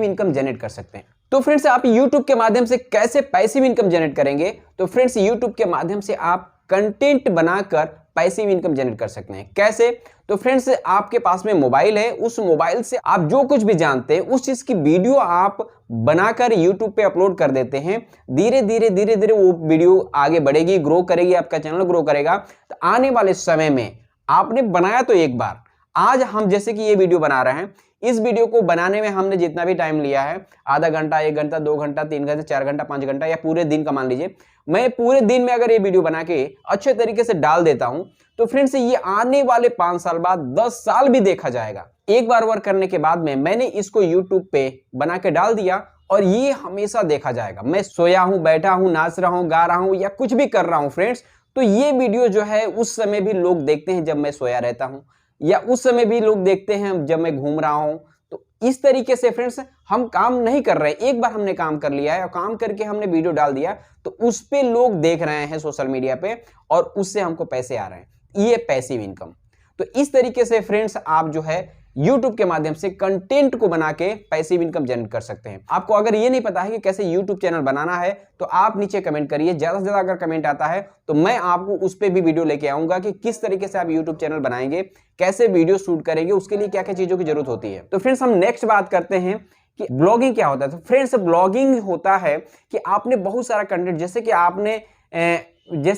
Income generate कर सकते हैं। तो फ्रेंड्स आप YouTube के माध्यम से कैसे पैसिव इनकम जनरेट करेंगे? तो फ्रेंड्स YouTube के माध्यम से आप कंटेंट बनाकर पैसिव इनकम जनरेट कर सकते हैं। कैसे? तो फ्रेंड्स आपके पास में मोबाइल है, उस मोबाइल से आप जो कुछ भी जानते हैं उस चीज की वीडियो आप बनाकर YouTube पे अपलोड कर देते हैं। धीरे धीरे वो वीडियो आगे बढ़ेगी, ग्रो करेगी, आपका चैनल ग्रो करेगा। तो आने वाले समय में आपने बनाया तो एक बार, आज हम जैसे कि ये वीडियो बना रहे हैं, इस वीडियो को बनाने में हमने जितना भी टाइम लिया है, आधा घंटा, 1 घंटा, 2 घंटा, 3 घंटे, 4 घंटा, 5 घंटा या पूरे दिन का मान लीजिए, मैं पूरे दिन में अगर ये वीडियो बना के अच्छे तरीके से डाल देता हूं तो फ्रेंड्स ये आने वाले 5 साल बाद 10 साल भी देखा जाएगा। एक बार वर्क करने के बाद में मैंने इसको YouTube पे बना के डाल दिया और ये हमेशा देखा जाएगा। मैं सोया हूं, बैठा हूं, नाच रहा हूं, गा रहा हूं या कुछ भी कर रहा हूं फ्रेंड्स, तो ये वीडियो जो है उस समय भी लोग देखते हैं जब मैं सोया रहता हूं, या उस समय भी लोग देखते हैं जब मैं घूम रहा हूं। तो इस तरीके से फ्रेंड्स हम काम नहीं कर रहे हैं, एक बार हमने काम कर लिया है और काम करके हमने वीडियो डाल दिया तो उस पे लोग देख रहे हैं सोशल मीडिया पे और उससे हमको पैसे आ रहे हैं, ये पैसिव इनकम। तो इस तरीके से फ्रेंड्स आप जो है YouTube के माध्यम से कंटेंट को बना के पैसिव इनकम जनरेट कर सकते हैं। आपको अगर ये नहीं पता है कि कैसे YouTube चैनल बनाना है तो आप नीचे कमेंट करिए, ज्यादा से ज्यादा अगर कमेंट आता है तो मैं आपको उस पर भी वीडियो लेके आऊंगा कि किस तरीके से आप YouTube चैनल बनाएंगे, कैसे वीडियो शूट करेंगे, उसके लिए क्या क्या चीजों की जरूरत होती है। तो फ्रेंड्स हम नेक्स्ट बात करते हैं कि ब्लॉगिंग क्या होता है। तो फ्रेंड्स ब्लॉगिंग होता है कि आपने बहुत सारा कंटेंट, जैसे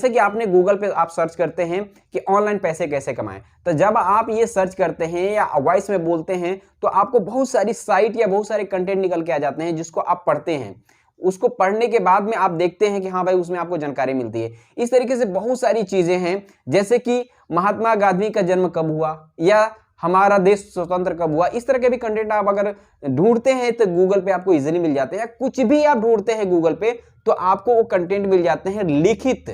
कि आपने गूगल पे आप सर्च करते हैं कि ऑनलाइन पैसे कैसे कमाएं, तो जब आप ये सर्च करते हैं या वॉइस में बोलते हैं तो आपको बहुत सारी साइट या बहुत सारे कंटेंट निकल के आ जाते हैं जिसको आप पढ़ते हैं। उसको पढ़ने के बाद में आप देखते हैं कि हाँ भाई उसमें आपको जानकारी मिलती है। इस तरीके से बहुत सारी चीजें हैं, जैसे कि महात्मा गांधी का जन्म कब हुआ या हमारा देश स्वतंत्र कब हुआ, इस तरह के भी कंटेंट आप अगर ढूंढते हैं तो गूगल पे आपको इजीली मिल जाते हैं। कुछ भी आप ढूंढते हैं गूगल पे तो आपको वो कंटेंट मिल जाते हैं लिखित,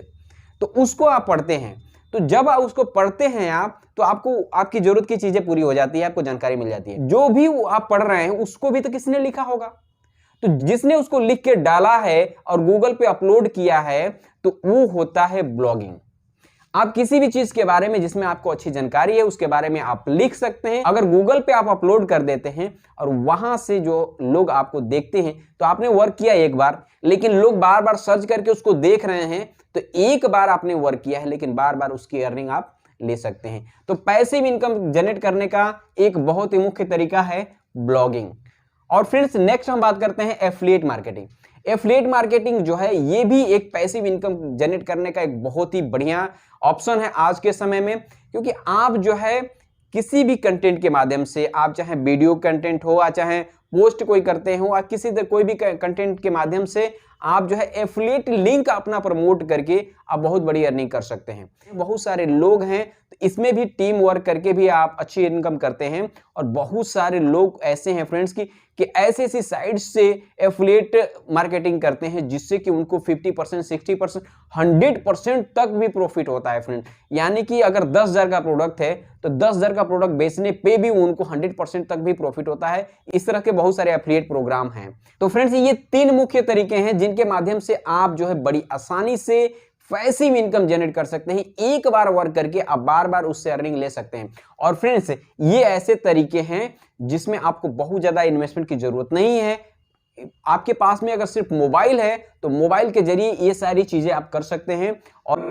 तो उसको आप पढ़ते हैं। तो जब आप उसको पढ़ते हैं आप तो आपको आपकी जरूरत की चीजें पूरी हो जाती है, आपको जानकारी मिल जाती है। जो भी आप पढ़ रहे हैं उसको भी तो किसने लिखा होगा, तो जिसने उसको लिख के डाला है और गूगल पे अपलोड किया है तो वो होता है ब्लॉगिंग। आप किसी भी चीज के बारे में जिसमें आपको अच्छी जानकारी है उसके बारे में आप लिख सकते हैं। अगर गूगल पे आप अपलोड कर देते हैं और वहां से जो लोग आपको देखते हैं तो आपने वर्क किया एक बार, लेकिन लोग बार बार सर्च करके उसको देख रहे हैं, तो एक बार आपने वर्क किया है लेकिन बार बार उसकी अर्निंग आप ले सकते हैं। तो पैसिव इनकम जनरेट करने का एक बहुत ही मुख्य तरीका है ब्लॉगिंग। और फ्रेंड्स नेक्स्ट हम बात करते हैं एफिलिएट मार्केटिंग। एफिलिएट मार्केटिंग जो है ये भी एक पैसिव इनकम जनरेट करने का एक बहुत ही बढ़िया ऑप्शन है आज के समय में, क्योंकि आप जो है किसी भी कंटेंट के माध्यम से, आप चाहे वीडियो कंटेंट हो या चाहे पोस्ट कोई करते हो या किसी तरह कोई भी कंटेंट के माध्यम से आप जो है एफिलिएट लिंक अपना प्रमोट करके आप बहुत बड़ी अर्निंग कर सकते हैं। बहुत सारे लोग हैं तो इसमें भी टीम वर्क करके भी आप अच्छी इनकम करते हैं। और बहुत सारे लोग ऐसे हैं फ्रेंड्स कि ऐसी साइट से एफिलिएट मार्केटिंग करते हैं जिससे कि उनको 50%, 60%, 100% तक भी प्रॉफिट होता है फ्रेंड। यानी कि अगर 10,000 का प्रोडक्ट है तो 10,000 का प्रोडक्ट बेचने पे भी उनको 100% तक भी प्रॉफिट होता है। इस तरह के बहुत सारे एफिलिएट प्रोग्राम हैं। तो फ्रेंड्स ये 3 मुख्य तरीके हैं जिनके माध्यम से आप जो है बड़ी आसानी से पैसिव इनकम जनरेट कर सकते हैं। एक बार वर्क करके आप बार बार उससे अर्निंग ले सकते हैं। और फ्रेंड्स ये ऐसे तरीके हैं जिसमें आपको बहुत ज्यादा इन्वेस्टमेंट की जरूरत नहीं है। आपके पास में अगर सिर्फ मोबाइल है तो मोबाइल के जरिए ये सारी चीजें आप कर सकते हैं। और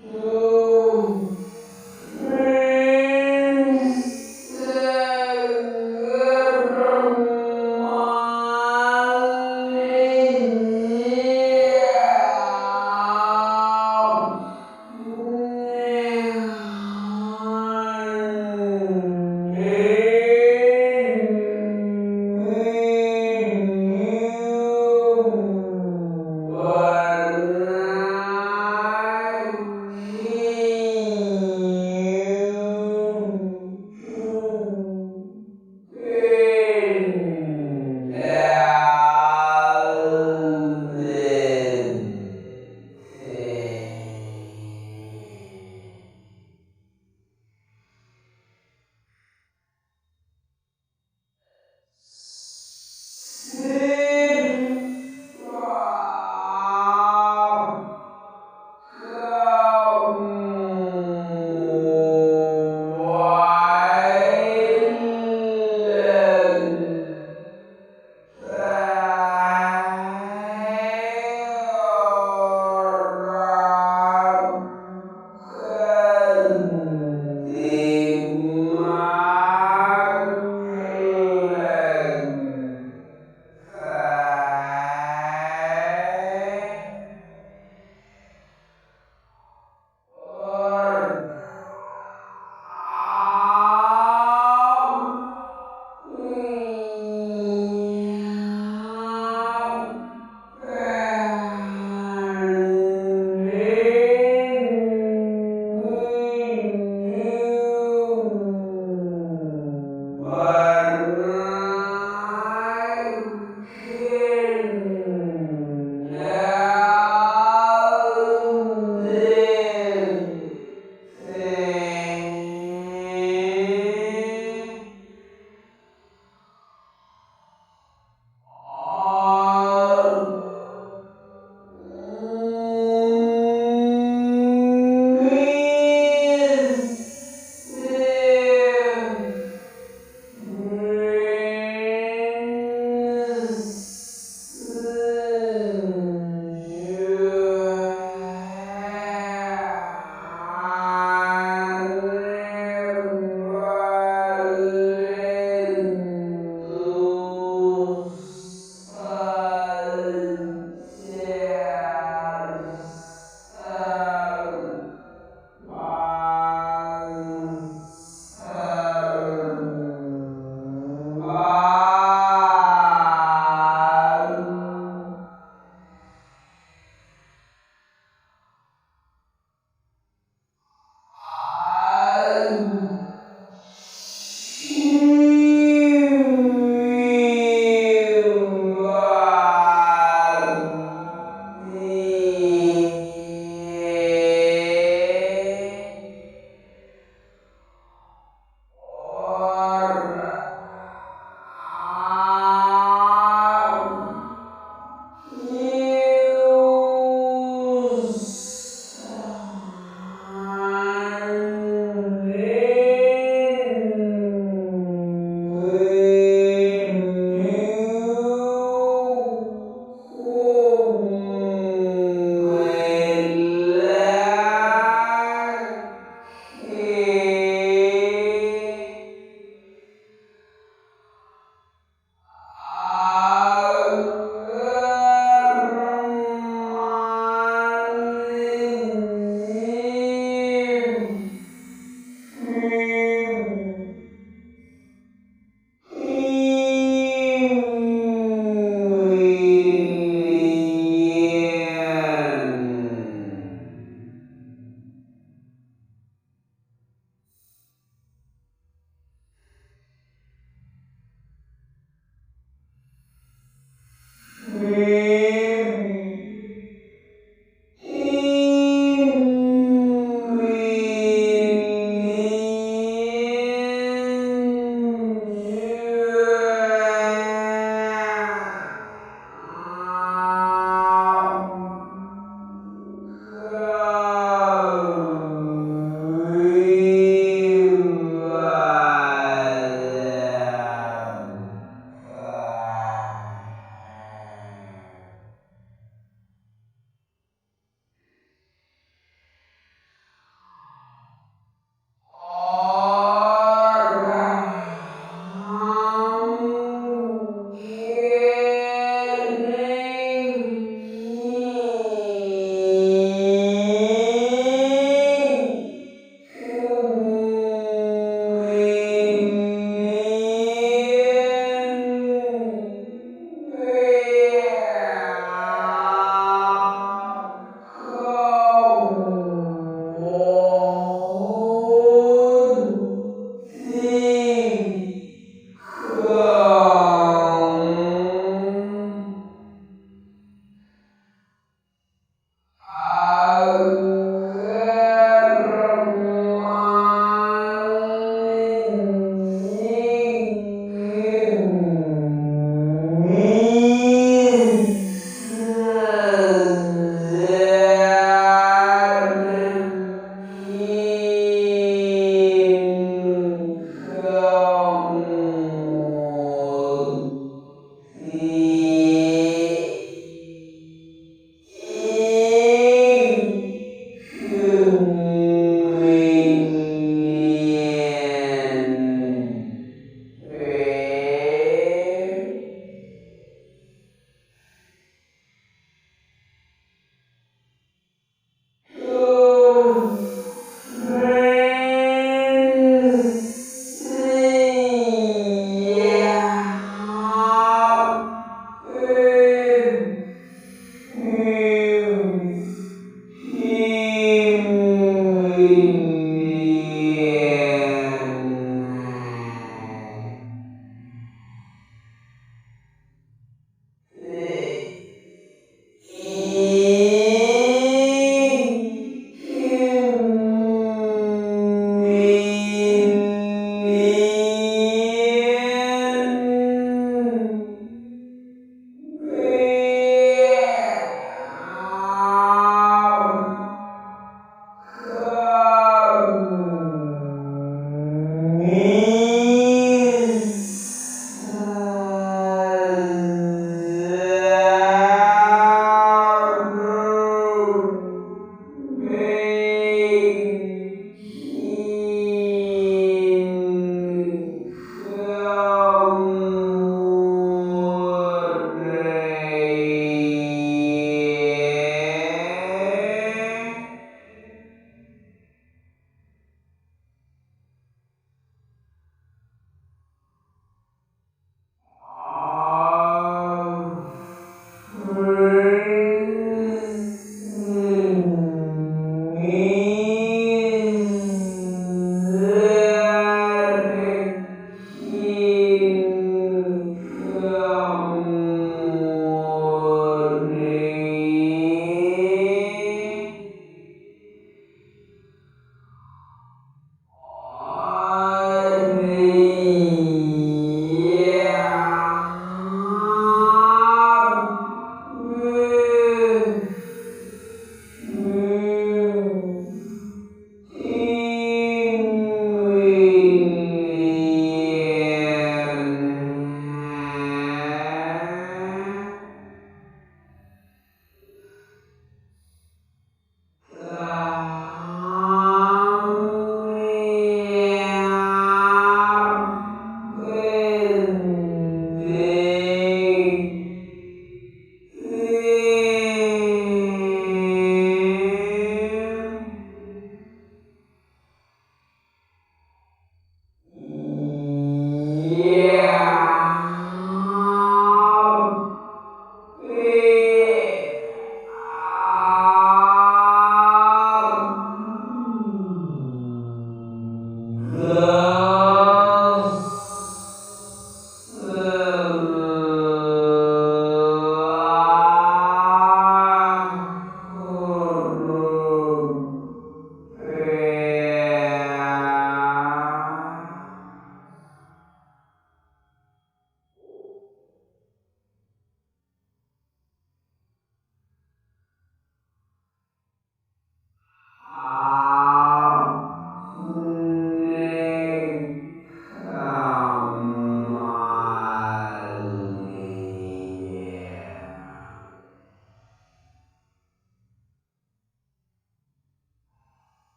तो फ्रेंड्स,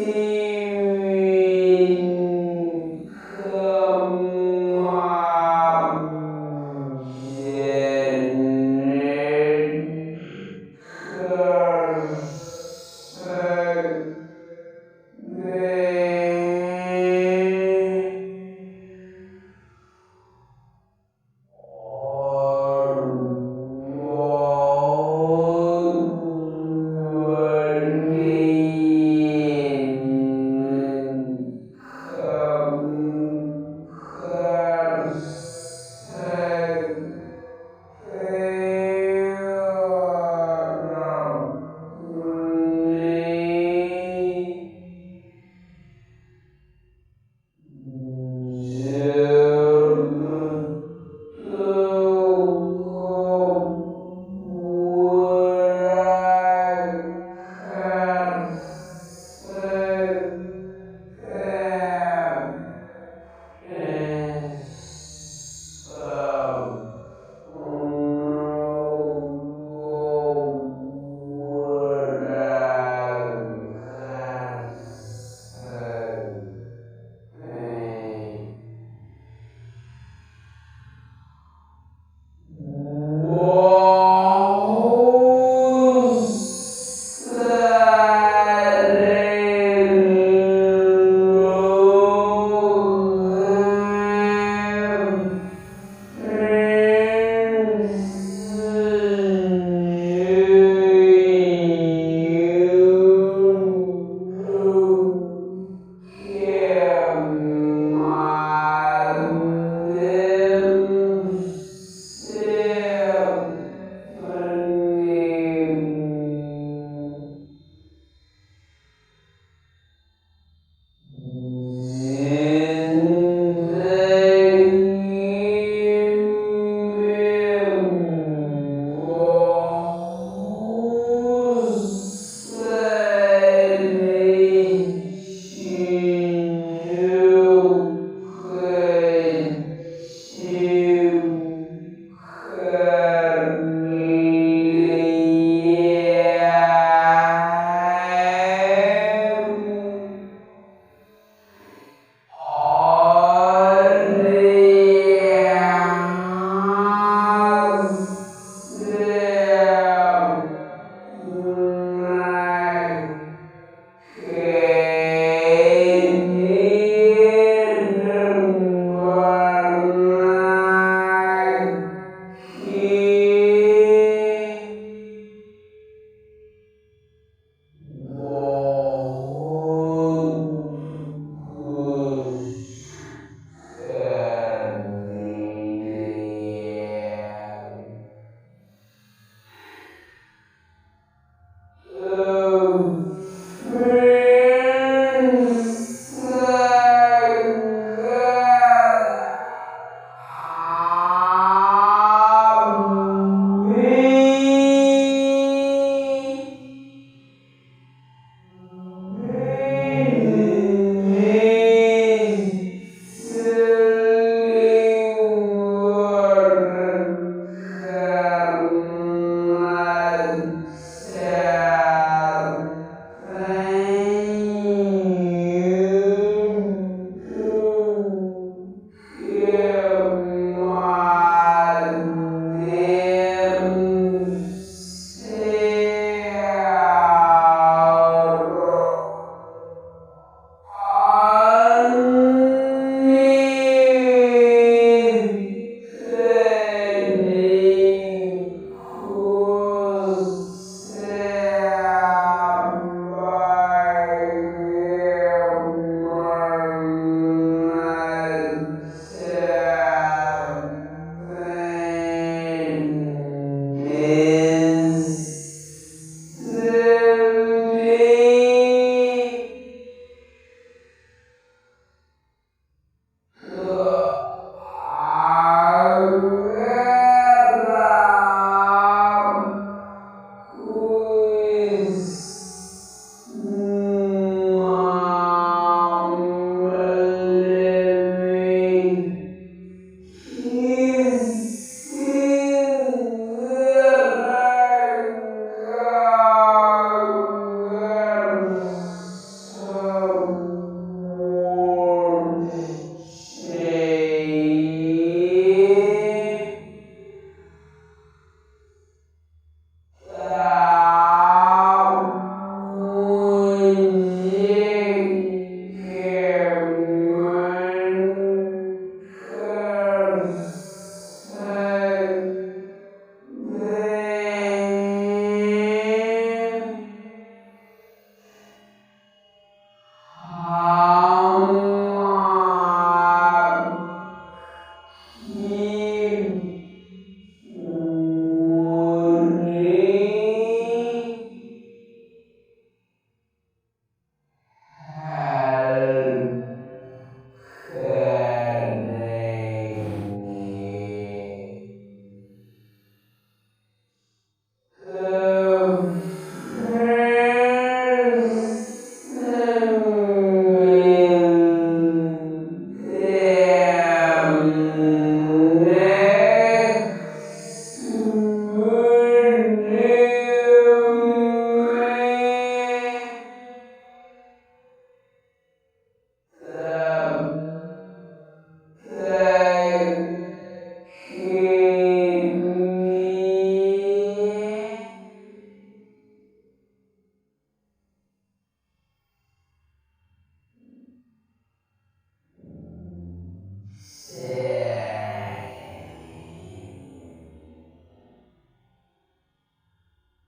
से